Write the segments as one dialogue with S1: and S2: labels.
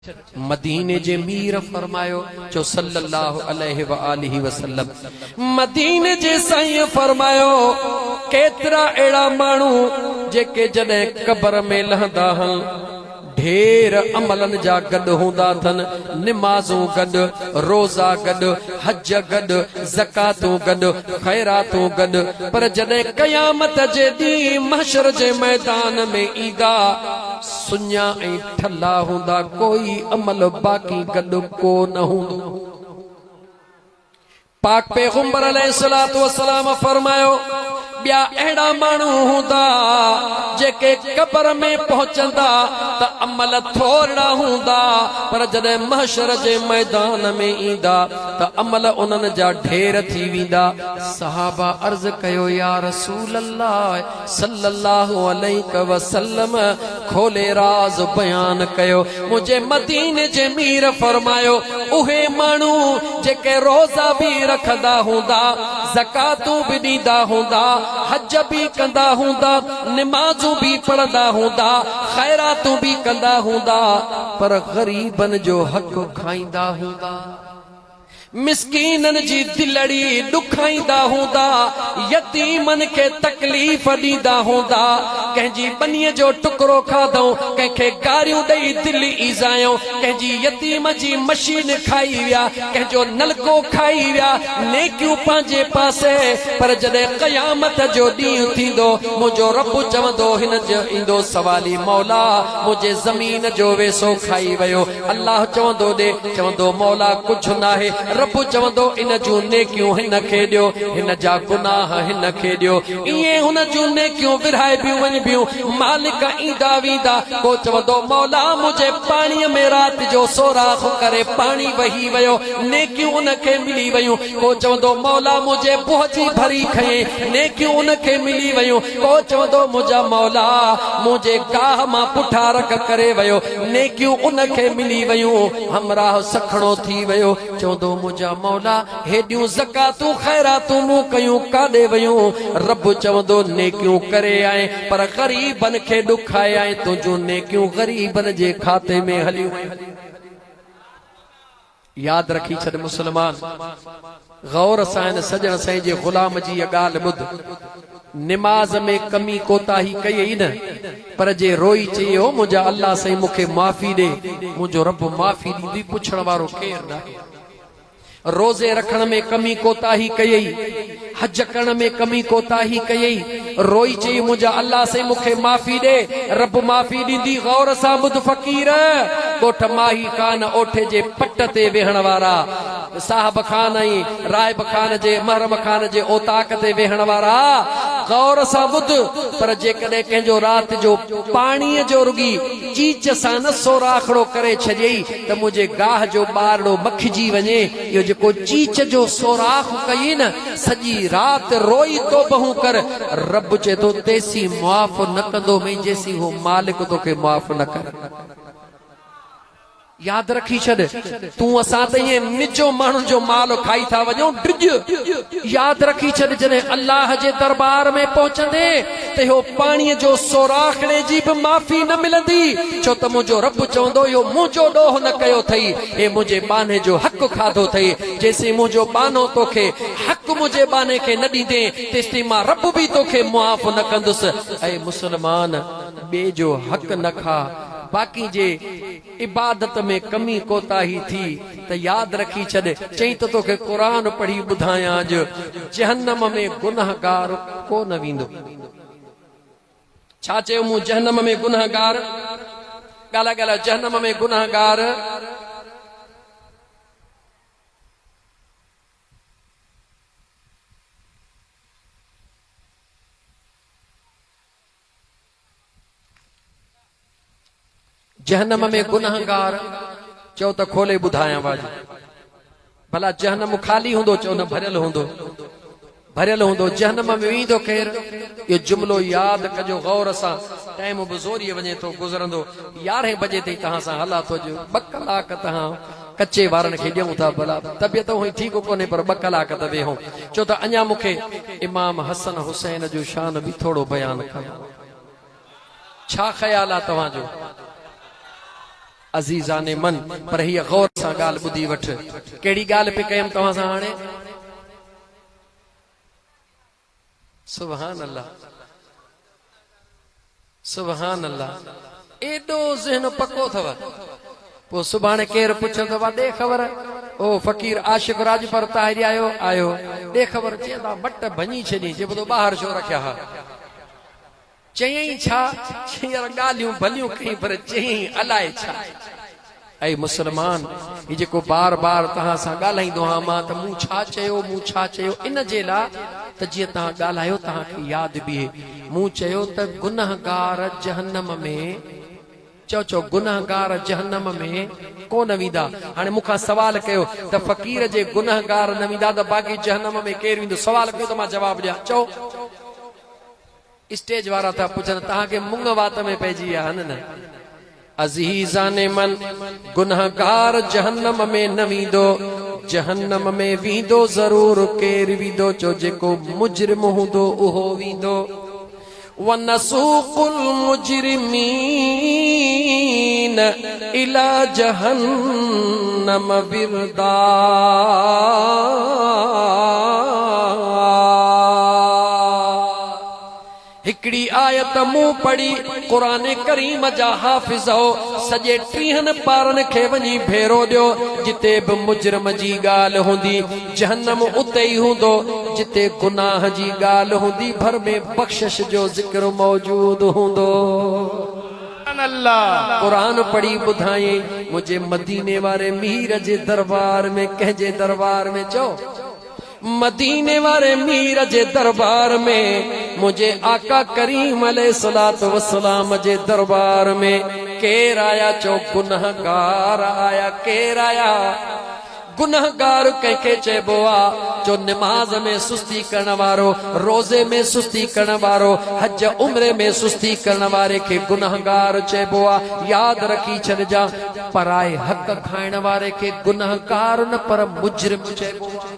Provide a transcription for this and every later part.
S1: मदीने जे मीर फरमायो जो सल्लल्लाहु अलैहि व आलिहि वसल्लम मदीने जे साईं फरमायो केतरा एड़ा मानू जेके जने कब्र में लहंदा हन ढेर अमलन जा गड हुंदा थन निमाज़ूं गड रोज़ा गड हज गड ज़कातूं गड खैरातूं गड पर जने क़यामत जे दी महशर जे मैदान में ईदा सुन्या ऐं ठल्ला हुंदा कोई अमल बाकी गड को न हुंदो। पाक पैगंबर अलैहिस्सलातु वस्सलाम फरमायो बिया एड़ा मानू हुंदा जेके कब्र में पहुंचंदा त अमल थोड़ा हुंदा पर जदे महशर जे मैदान में ईंदा त अमल उन्हनि जा ढेर थी वेंदा। सहाबा अर्ज कयो या रसूल अल्लाह सल्लल्लाहु अलैहि वसल्लम खोले राज बयान कयो। मुझे मदीने जे मीर फरमायो उहे मानू जेके रोज़ा भी रखदा हुंदा ज़कातूं भी ॾींदा हुंदा हज भी कंदा हुंदा निमाज़ूं भी पढ़दा हुंदा खैरातूं भी कंदा हुंदा पर गरीबन जो हक खाईंदा हुंदा मिस्कीनन जी दिलड़ी दुखाईंदा हुंदा यतीमन के तकलीफ दीदा हुंदा कंहिंजी बनीअ जो टुकड़ो खाधऊं कंहिंखे गारियूं ॾेई दिल ईज़ायूं कंहिंजी यतीम जी मशीन खाई विया कंहिंजो नलको खाई विया नेकियूं पंहिंजे पासे पर जॾहिं क़यामत जो ॾींहुं थींदो मुंहिंजो रब चवंदो हिन जो ईंदो सवाली मौला मुंहिंजे ज़मीन जो वेसो खाई वियो। अल्लाह चवंदो ॾे चवंदो मौला कुझु नाहे रब चवंदो इन जूं नेकियूं हिन खे ॾियो हिन जा गुनाह हिन खे ॾियो इएं हुन जूं नेकियूं विरहाए बियूं वञ बियूं मालिक ईंदा वेंदा को चवंदो मौला मुझे पाणीअ में राति जो सोराख़ करे पाणी वही वियो नेकियूं उन खे मिली वयूं को चवंदो मौला मुझे बुहजी भरी खयईं नेकियूं उन खे मिली वयूं को चवंदो मुंहिंजा मौला मुझे गाह मां पुठा रख करे वियो नेकियूं उन खे मिली वयूं हमराह सखणो थी वियो चवंदो मुंहिंजा मौला हेॾियूं ज़कातूं खैरातूं मूं कयूं काॾे वयूं रब चवंदो नेकियूं करे आए पर गरीबन खे ॾुखाए आए तुंहिंजूं नेकियूं गरीबन जे खाते में हलियूं। याद रखी छॾ मुसलमान गौर सां हिन सजण साईं जे ग़ुलाम जी इहा ॻाल्हि ॿुध निमाज़ में कमी कोताही कई न पर जे रोई चयो मुंहिंजा अल्लाह साईं मूंखे माफ़ी ॾे मुंहिंजो रब माफ़ी ॾींदी पुछण वारो केरु नाहे। रोज़े रखण में कमी कोताही कयई हज करण में कमी कोताही कयई रोई चई मुंहिंजा अल्लाह से मूंखे माफ़ी ॾे रब माफ़ी ॾींदी। गौर सां ॿुध फ़क़ीर ॻोठ माही खान ओठे जे पट ते वेहण वारा साहब खान ऐं रायब खान जे महरम खान जे ओताक ते वेहण वारा गौर सां ॿुध पर जेकॾहिं कंहिंजो राति जो पाणीअ जो रुगी चीच सां न सोराखड़ो करे छॾियई त मुंहिंजे गाह जो ॿारड़ो मखिजी वञे इहो जेको चीच जो सोराख कई न सॼी राति रोई तो बहू कर रब चए थो तेसी मुआफ़ न कंदो में जेसी हो मालिक तोखे मुआफ़ न कर। याद रखी छॾ तूं असां त ईअं निजो माण्हुनि जो माल खाई था वञूं ड्रिज याद रखी छॾ जॾहिं अल्लाह जे दरबार में पहुचंदे त इहो पाणीअ जो सोराखड़े जी बि माफ़ी न मिलंदी छो त मुंहिंजो रब चवंदो इहो मुंहिंजो ॾोह न कयो अथई हे मुंहिंजे बाने जो हक़ खाधो अथई जेसीं मुंहिंजो बानो तोखे हक़ मुंहिंजे बाने खे न ॾींदे तेसिताईं मां रब बि तोखे मुआफ़ न कंदुसि। ऐं मुसलमान ॿिए जो हक़ न खा बाक़ी जे इबादत में कमी कोताही थी त याद रखी छॾ चई त तोखे क़ुरान पढ़ी ॿुधायां अॼु जहन्नम में गुनाहगार को न वेंदो। छा चयो मूं जहन्नम में गुनाहगार ॻाल्हाए ॻाल्हाए जहन्नम में गुनाहगार जहन्नम में गुनाहगार चओ त खोले ॿुधायां बाजी भला जहन्नम ख़ाली हूंदो चओ न भरियल हूंदो जहन्नम में वेंदो केरु इहो जुमिलो यादि कजो गौर सां टाइम बि ज़ोरीअ वञे थो गुज़रंदो 11 बजे ताईं तव्हां सां हला थो जो 2 कलाक तव्हां कच्चे वारनि खे ॾियूं था भला तबियत हुई ठीकु कोन्हे पर 2 कलाक त वेहूं छो त अञा मूंखे इमाम हसन हुसैन जो शान बि थोरो बयानु कयो छा ख़्याल आहे तव्हांजो अज़ीज़ाने मन पर हीअ गौर सां ॻाल्हि ॿुधी वठ कहिड़ी ॻाल्हि पे कयमि तव्हां सां हाणे सुभान अल्लाह सुभान अल्लाह एॾो ज़हन पको अथव पोइ सुभाणे केरु पुछंदो ॾे ख़बर ओ फ़कीर आशिक़ राजपर ताहिरी आयो आयो ॾे ख़बर चवंदा मट भञी छॾी चइबो तो ॿाहिरि छो रखिया हा चयईं छा हींअर ॻाल्हियूं भलियूं कई पर चयईं अलाए छा ऐं मुसलमान ही जेको बार बार तव्हां सां ॻाल्हाईंदो आहियां मां त मूं छा चयो इन जे लाइ त जीअं तव्हां ॻाल्हायो तव्हांखे यादि बीहे मूं चयो त गुनहगार जहन्नम में चो गुनहगार जहन्नम में कोन वेंदा हाणे मूंखां सवाल कयो त फ़कीर जे गुनहगार न वेंदा त बाक़ी जहन्नम में केरु वेंदो सवाल कयो त मां जवाब ॾियां चओ स्टेज वारा था पुछनि तव्हांखे मुंग वात में पइजी विया आहिनि न अज़ीज़ाने मन गुनहगार जहन्नम में न वेंदो जहन्नम में वेंदो ज़रूर केरु वेंदो चो जेको मुजरिम हूंदो उहो वेंदो वनसूकुल मुजरिमीन इला जहन्नम विरदा हिकड़ी आयत मूं पढ़ी कुरान करीम जा हाफ़िज़ हो सॼे 30 पारनि खे वञी भेरो ॾियो जिते बि मुजरिम जी ॻाल्हि हूंदी जहन्नम उते ई हूंदो जिते गुनाह जी ॻाल्हि हूंदी भर में बख़्शिश जो ज़िक्र मौजूद हूंदो कुरान पढ़ी ॿुधाई मुंहिंजे मदीने वारे मीर जे दरबार में कंहिंजे दरबार में चओ मदीने वारे मीर जे दरबार में मुझे आका करीम अलैहिस्सलातु वस्सलाम जे दरबार में केर आया चो गुनहगार आया केर आया गुनहगार कंहिंखे चइबो आहे जो निमाज़ में सुस्ती करण वारो रोज़े में सुस्ती करण वारो हज उम्रे में सुस्ती करण वारे खे गुनहगार चइबो आहे यादि रखी छॾिजां पराए हक़ खाइण वारे खे गुनहगार न पर मुजरिम चइबो आहे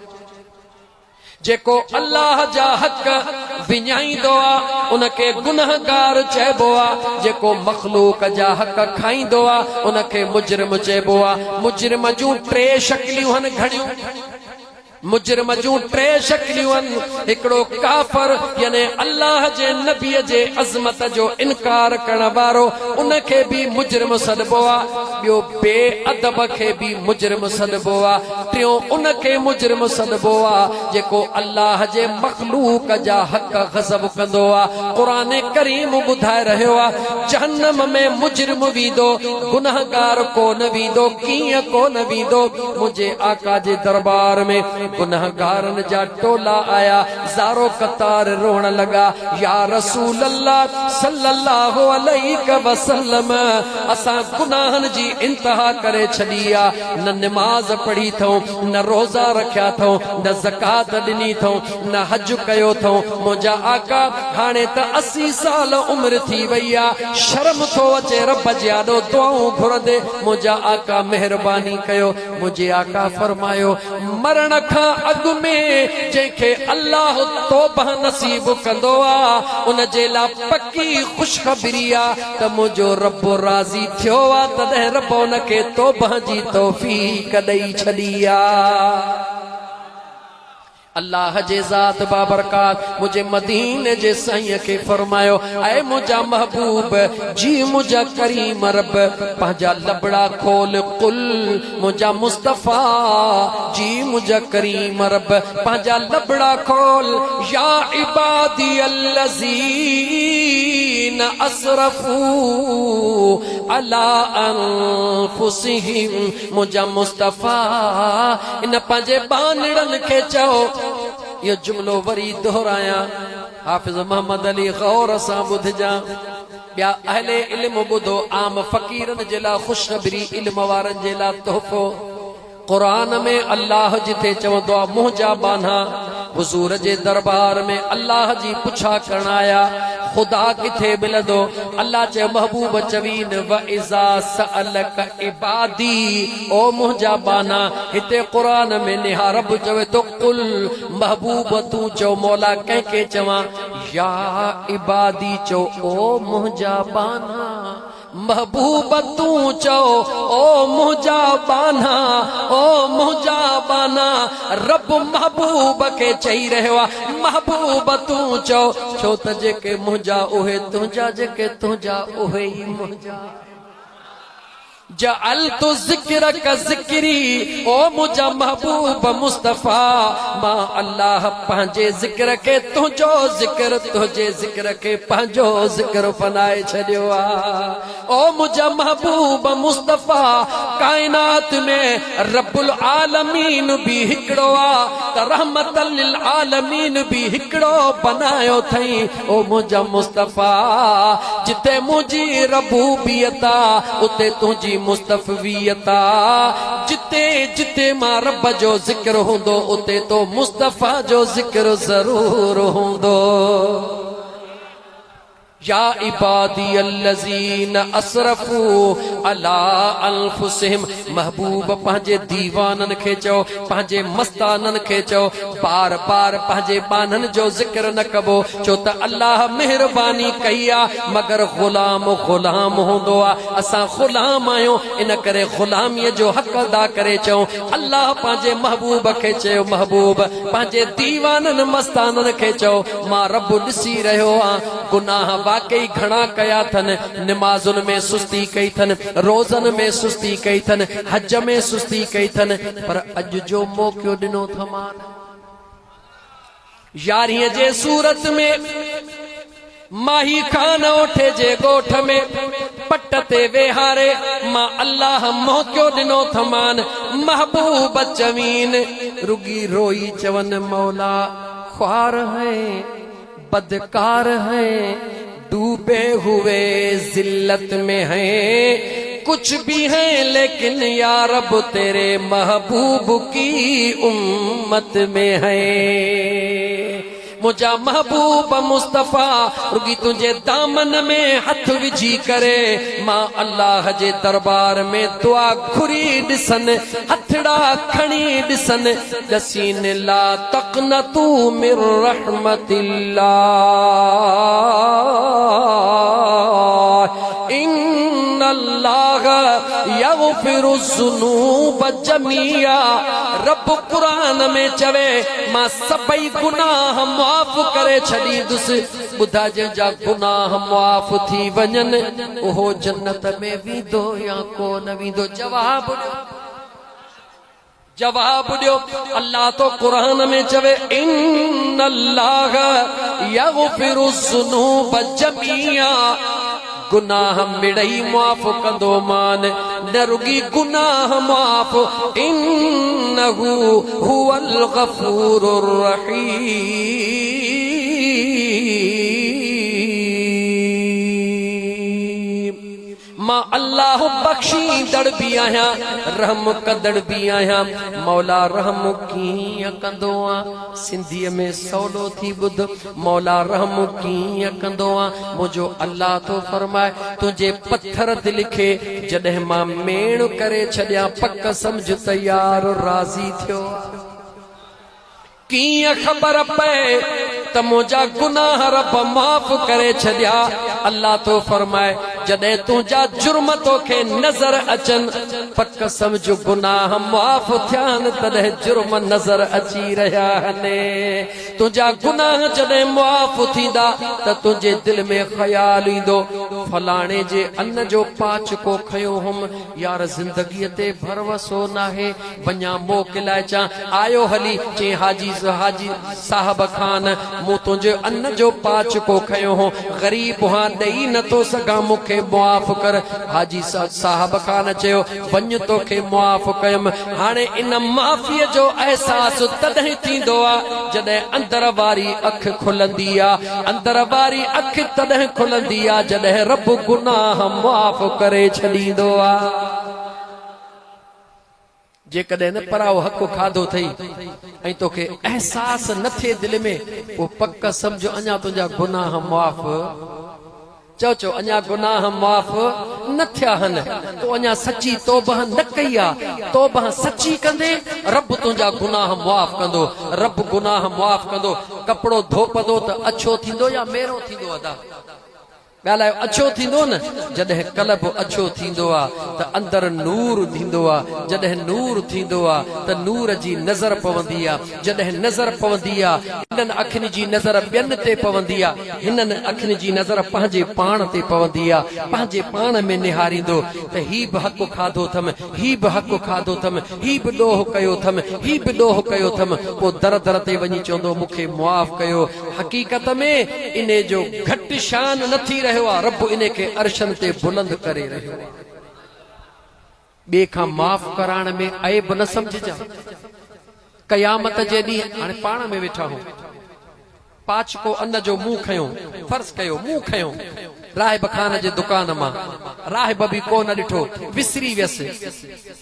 S1: जेको अल्लाह जा हक़ विञाईंदो आहे उनखे गुनहगार चइबो आहे जेको मख़लूक जा हक़ खाईंदो आहे उनखे मुजरिम चइबो आहे मुजरिम जूं 3 शक्लियूं आहिनि घणियूं मुजरिम जूं 3 शक्लियूं आहिनि हिकिड़ो काफ़र यानी अल्लाह जे नबीअ जे अज़मत जो इनकार करण वारो उनखे बि मुजरिम सॾिबो आहे ॿियो बेअदब खे बि मुजरिम सॾिबो आहे टियों उनखे मुजरिम सॾिबो आहे जेको अल्लाह जे मख़लूक जा हक़ ग़ज़ब कंदो आहे क़ुरान करीम ॿुधाए रहियो आहे जहन्नम में मुजरिम वेंदो गुनहगार कोन वेंदो कीअं कोन वेंदो मुंहिंजे आका जे दरबार में गुनहगारन जा टोला आया ज़ारो कतार रोण लगा या रसूल अल्लाह सल्लल्लाहु अलैहि वसल्लम असां गुनाहन जी इंतहा करे छॾी आहे न निमाज़ पढ़ी थऊं न रोज़ा रखिया थऊं न ज़कात ॾिनी थऊं न हज कयो थऊं मुंहिंजा आका हाणे त 80 साल उम्र थी वई आहे शर्म थो अचे रब जे आॾो दुआऊं घुरंदे मुंहिंजा आका महिरबानी कयो मुंहिंजे आका फरमायो मरण खां अॻु में जंहिंखे अल्लाह तौबह नसीब कंदो आहे उन जे लाइ पकी ख़ुशख़बरी आहे त मुंहिंजो रब राज़ी थियो आहे तॾहिं रब उनखे तौबह जी तौफ़ीक़ ॾेई छॾी आहे अल्लाह जे ज़ात बाबरकात मुझे मदीने जे साईं के फरमायो ऐ मुझा महबूब जी मुझा करीम रब पंहिंजा लबड़ा खोल कुल मुझा मुस्तफा जी मुझा करीम रब पंहिंजा लबड़ा खोल या इबादी अल्लज़ीन असरफू अला अनफुसिहिम मुझा मुस्तफा इन पंहिंजे बानड़न के चओ ये जुमलो वरी दोहराया हाफिज मोहम्मद अली गौर सां ॿुधजा ॿिया अहले इल्म ॿुधो आम फ़कीरन जे लाइ ख़ुशख़बरी इल्म वारनि जे लाइ तोहफ़ो क़ुरान में अल्लाह जिथे चवंदो आहे मुंहिंजा बाना हुज़ूर जे दरबार में अल्लाह जी पुछा करण आया खुदा किथे मिलंदो अल्लाह जे महबूब चवीन व इज़ा सअलक इबादी ओ मुंहिंजा बाना हिते क़ुरान में निहा रब चवे तो कुल महबूब तू चो मौला कंहिंखे चवां या इबादी चो ओ मुंहिंजा बाना महबूब तू चो ओ मुझा बाना, ओ मुझा बाना। रब महबूब के चई रहियो आहे महबूब तू चो, छो त जेके मुझा उहे तुंहिंजा, जेके तुंहिंजा उहे ई मुझा। जअल्तु ज़िक्रक ज़िक्री, ओ मुझा महबूब मुस्तफ़ा, मां अल्लाह पंहिंजे ज़िक्र के तुंहिंजो ज़िक्र, तुंहिंजे ज़िक्र के पंहिंजो ज़िक्र बनाए छॾियो आहे। ओ मुझा महबूब मुस्तफ़ा, काइनात में रब्बुल आलमीन भी हिकिड़ो आहे, त रहमतल लिल आलमीन भी हिकिड़ो बनायो अथई। ओ मुझा मुस्तफ़ा, जिते मुंहिंजी रबूबियत आहे उते तुंहिंजी मुस्तफ़वियत आहे। जिते जिते मां रब जो ज़िक्र हूंदो उते तो मुस्तफ़ा जो ज़िक्र ज़रूर हूंदो। या इबादी अल्लज़ीन असरफू अला अनफुसिहिम, महबूब पंहिंजे दीवानन खे चओ, पंहिंजे मस्तानन खे चओ, बार बार पंहिंजे बानन जो ज़िक्र न कबो, छो त अल्लाह मेहरबानी कई आहे, मगर ग़ुलाम ग़ुलाम हूंदो आहे। असां ग़ुलाम आहियूं, इन करे ग़ुलामीअ जो हक़ अदा करे चऊं। अल्लाह पंहिंजे महबूब खे चयो, महबूब पंहिंजे दीवानन मस्तानन खे चओ, मां रब ॾिसी रहियो आहियां, गुनाह वाकई घणा कया अथनि, निमाज़ुनि में सुस्ती कई अथनि, रोज़नि में सुस्ती कई अथनि, हज में सुस्ती कई अथनि, पर अॼु जो मौक़ो ॾिनो थमान। यारीअ जे सूरत में माही खान ओठे जे ॻोठ में पट ते वेहारे, मां अल्लाह मौक़ो ॾिनो थमान। महबूब चवीन, रुगी रोई चवन, मौला ख्वार है, बदकार है, डूबे हुए जिल्लत में हैं, कुछ भी है लेकिन या रब तेरे महबूब की उम्मत में है। मुझा महबूब मुस्तफ़ा रुगी तुझे दामन में हथ विझी करे, मां अल्लाह जे दरबार में दुआ घुरी ॾिसन, हथड़ा खणी ॾिसन, जसीन ला तक़नतू मिर रहमतिल्लाह, इन्नल्लाह यग़फिरु ज़ुनूब जमीआ। रब कुरान में चवे, मां सभई गुनाह माफ़ करे छॾींदुसि। ॿुधा जंहिंजा गुनाह माफ़ थी वञनि उहो जन्नत में वेंदो या कोन वेंदो? जवाब ॾियो। अल्लाह तो कुरान में चवे, इन्नल्लाह यग़फिरु ज़ुनूब जमीआ, गुनाह मिड़ई माफ़ कंदो मान, न रुगी गुनाह माफ़, इन्नहु हुवल गफूरुर रहीम। मां अल्लाह बख्शींदड़ भी आहियां, रहम कंदड़ भी आहियां। मौला रहम कीअं कंदो आ, सिंधीअ में सवलो थी ॿुध। मौला रहम कीअं कंदो आ, मुंहिंजो अल्लाह तो फरमाए, तुंहिंजे पत्थर दिल खे जॾहिं मां मेण करे छॾियां, पक सम्झ तयार राज़ी थियो। कीअं ख़बर पए त मुंहिंजा गुनाह रब माफ़ करे छॾिया? अल्लाह तो फरमाए, जॾहिं तुंहिंजा जुर्म तोखे नज़र अचनि, पक सम्झ गुनाह माफ़ थियानि, तॾहिं जुर्म नज़र अची रहिया आहिनि। तुंहिंजा गुनाह जॾहिं माफ़ थींदा त तुंहिंजे दिल में ख़्याल ईंदो, फलाणे जे अन्न जो पाच को खयो हुम, यार ज़िंदगीअ ते भरवसो नाहे, वञा मोकिलाए अचां। आयो हली, चई हाजी साहब खान, मूं तुंहिंजे अन्न जो पाच को खयो हो, ग़रीब हां ॾेई नथो सघां, मूंखे मुआफ़ कर। हाजी साहब खान चयो, वञ तोखे मुआफ़ कयुमि। हाणे इन माफ़ीअ जो अहसासु तॾहिं थींदो आहे जॾहिं अंदर वारी अख खुलंदी आहे। अंदर वारी अख तॾहिं खुलंदी आहे जॾहिं रब गुनाह मुआफ़ करे छॾींदो आहे। जेकॾहिं न पराओ हक़ खाधो अथई ऐं तोखे अहसास न थिए दिल में, पोइ पक सम्झो अञा तुंहिंजा गुनाह मुआफ़, चओ अञा गुनाह मुआफ़ न थिया आहिनि, तो अञा सची तौबह न कई आहे। तौबह सची कंदे रब तुंहिंजा गुनाह मुआफ़ कंदो, रब गुनाह मुआफ़ कंदो। कपिड़ो धोपंदो त अछो थींदो या मेरो थींदो? अदा ॻाल्हायो अछो थींदो न जॾहिं कल्ब अछो थींदो आहे त अंदरि नूर थींदो आहे जॾहिं नूर थींदो आहे त नूर जी नज़र पवंदी आहे जॾहिं नज़र पवंदी आहे हिननि अखियुनि जी नज़र ॿियनि ते पवंदी आहे हिननि अखियुनि जी नज़र पंहिंजे पाण ते पवंदी आहे पंहिंजे पाण में निहारींदो त ही बि हक़ खाधो अथमि ही बि हक़ खाधो अथमि ही बि ॾोह कयो अथमि ही बि ॾोह कयो अथमि पोइ दर दर ते वञी चवंदो मूंखे मुआफ़ कयो हक़ीक़त में इन जो घटि शान न थी रहियो रब इने के अर्शन ते बुलंद करे रहियो बे खां माफ़ कराइण में ऐब न समझजा क़यामत जे ॾींहुं हाणे पाण में वेठा हो पाच को अन्न जो मुंह खयो फर्ज़ कयो मुंह खयो राहिब खान जे दुकान मां राहिब बि कोन ॾिठो विसरी वियसि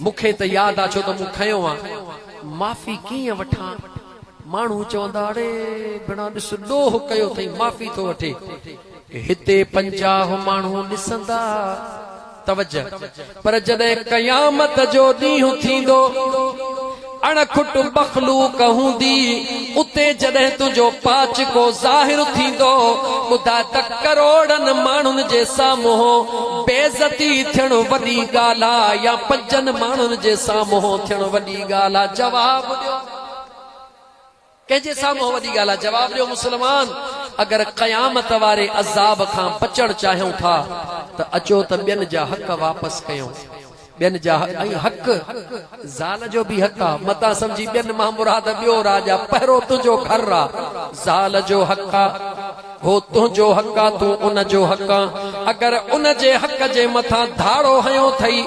S1: मूंखे त यादि आहे छो त मूं खयो आहे माफ़ी कीअं वठां माण्हू चवंदा अड़े बिना ॾिस ॾोह कयो अथई माफ़ी थो वठे हिते 50 माण्हू ॾिसंदा तवज पर जॾहिं क़यामत जो ॾींहुं थींदो अणखुट मख़लूक हूंदी उते जॾहिं तुंहिंजो पाच को ज़ाहिर थींदो ॿुधा त करोड़नि माण्हुनि जे साम्हूं बेइज़ती थियण वॾी ॻाल्हि आहे या 5 माण्हुनि जे साम्हूं थियण वॾी ॻाल्हि आहे जवाब ॾियो कंहिंजे साम्हूं वॾी ॻाल्हि आहे जवाब ॾियो मुस्लमान अगर क़यामत वारे अज़ाब खां बचण चाहियूं था त अचो त ॿियनि जा हक़ वापसि कयूं ॿियनि जा हक़ ज़ाल जो बि हक़ आहे मता सम्झी ॿियनि मां मुराद ॿियो राजा पहिरियों तुंहिंजो घर आहे ज़ाल जो हक़ आहे हो तुंहिंजो हक़ आहे तूं उन जो हक़ आहे अगर उन जे हक़ जे मथां धाड़ो हयो अथई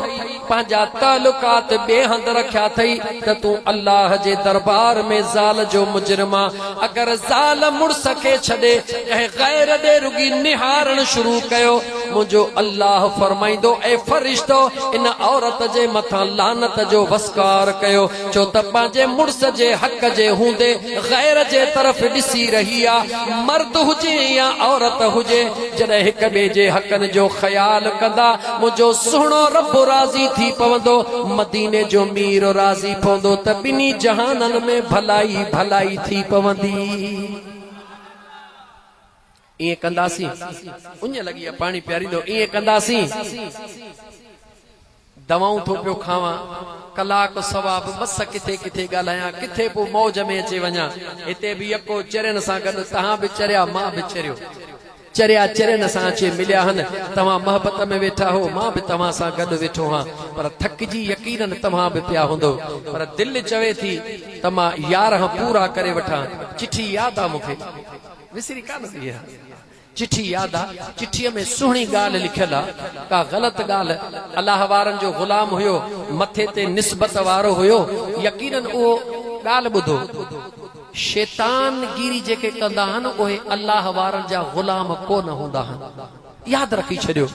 S1: पंहिंजा तालुकात ॿिए हंधि रखिया अथई त तूं अल्लाह जे दरबार में ज़ाल जो मुजरिम आहे अगर ज़ाल मुड़स खे छॾे कंहिं गैर ॾे रुगी निहारण शुरू कयो मुंहिंजो अल्लाह फरमाईंदो ऐ फरिश्तो इन औरत जे मथां लानत जो वस्कार कयो छो त पंहिंजे मुड़स जे हक़ जे हूंदे गैर जे तरफ़ ॾिसी रही आहे मर्द हुजे या औरत हुजे जॾहिं हिक ॿिए जे हक़नि जो ख़्याल कंदा मुंहिंजो सुहिणो रब राज़ी थी पवंदो मदीने जो मीर राज़ी पवंदो त ॿिन्ही जहाननि में भलाई भलाई थी पवंदी ईअं कंदासीं उञ लॻी आहे पाणी पीआरींदो ईअं कंदासीं दवाऊं थो पियो खावां कलाक सवा बस किथे किथे ॻाल्हायां किथे पोइ मौज में अची वञा हिते बि यको चरियनि सां गॾु तव्हां बि चरिया मां बि चरियो चरिया चरियनि सां अची मिलिया आहिनि तव्हां मोहबत में वेठा हो मां बि तव्हां सां गॾु वेठो आहियां पर थकिजी यकीनन तव्हां बि पिया हूंदो पर दिलि चवे थी त मां 11 पूरा करे वठां चिठी यादि आहे मूंखे विसरी कान थी चिठी यादि आहे चिठीअ में सुहिणी ॻाल्हि लिखियल आहे का ग़लति ॻाल्हि अलाह वारनि जो ग़ुलाम हुयो मथे ते निस्बत वारो हुयो यकीनन उहो ॻाल्हि ॿुधो शैतान गिरी जेके कंदा आहिनि उहे अलाह वारनि जा ग़ुलाम कोन हूंदा आहिनि यादि रखी छॾियो